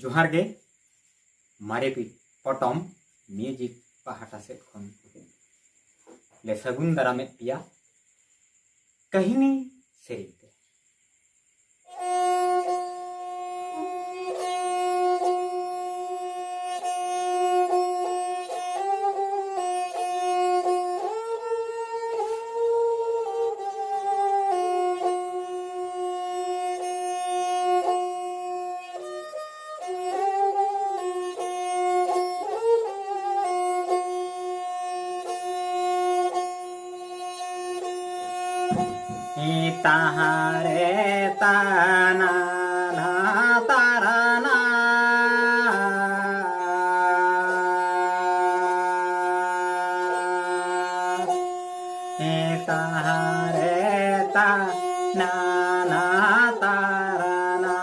जोहार गे मारे पटम म्यूजिक पहाटा से खन ले सगुन दारामे पिया कहिनी सेरेंज ते ताहारे ताना ना ताराना ताहारे ताना ना ताराना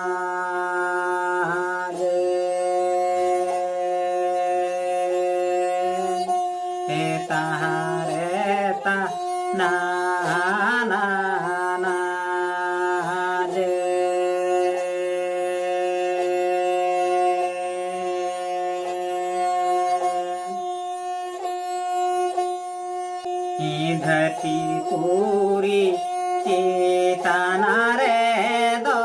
ताहारे ताना धरती पूरी चेतन रे दो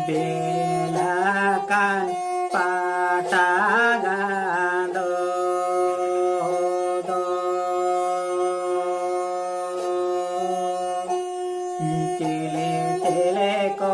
बेलाkan पाटा गादो दो चले चले को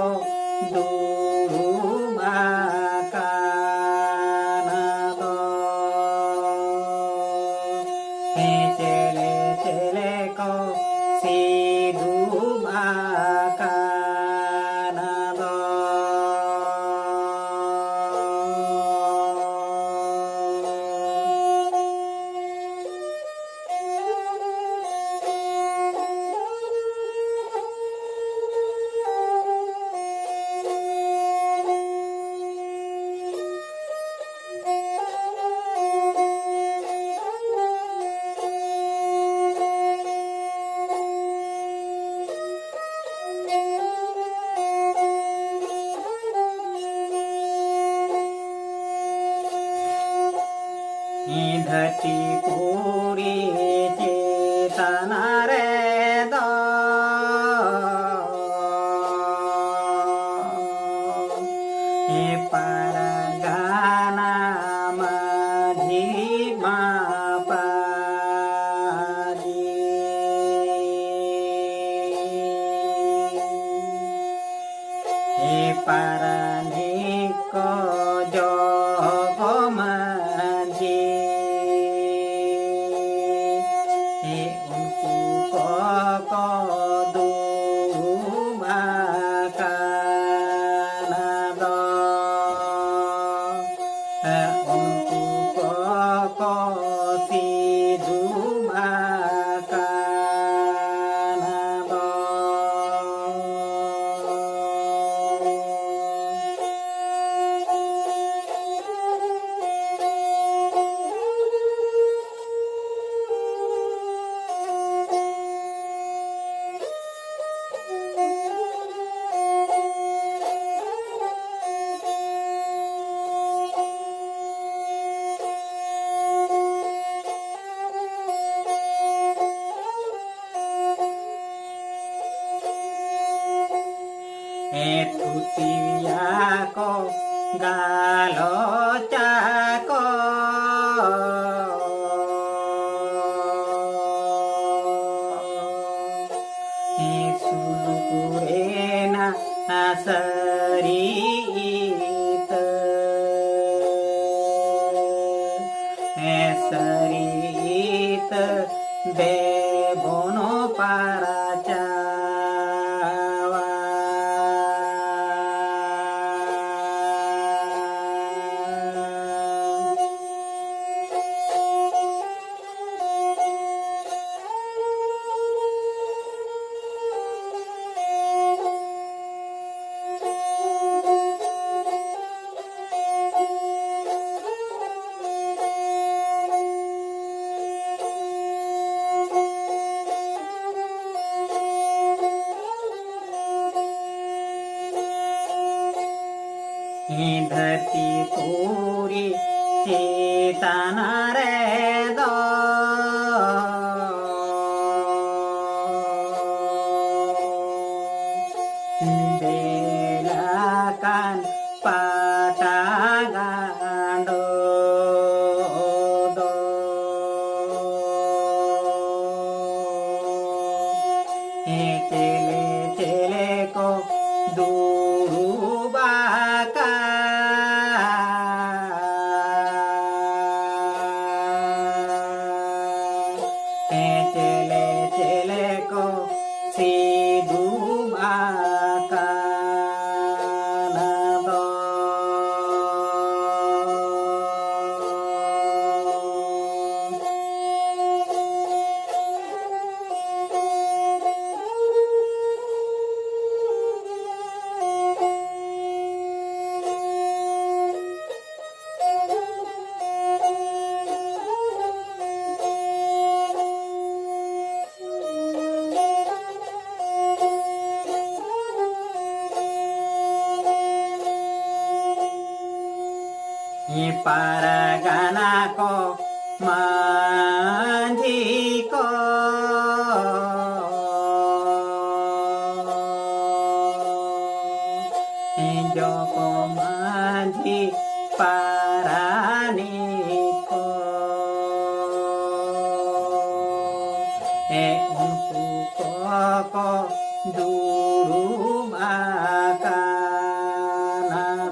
धरती पूरी चेतन रे दो परगाना माझी मापारी परने को जो तुतिया को गालो चाको सुलुकुरेना सरीत सरीत देवनो पाराचा धरती पूरी चेतन रे दो बेलाkan pata gando do chele chele ko duru baka chele chele ko sidu baka paragana ko manji ko joko manji parani ko unku ko duru makana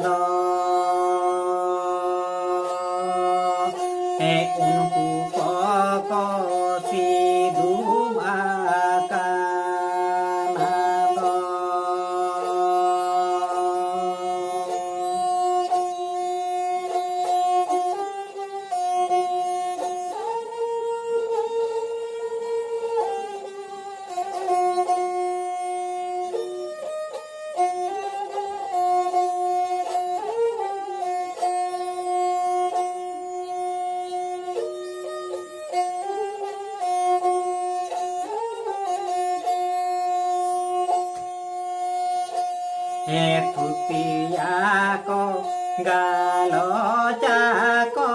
do unku ko sidu makana do thutiya ko galocha ko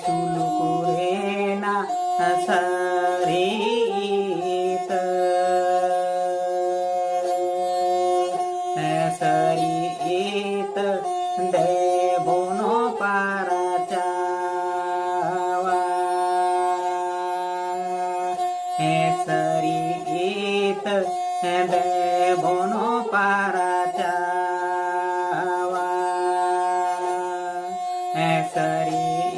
sulukurena sarit sarit debono paracawa sarit debono paracawa sarit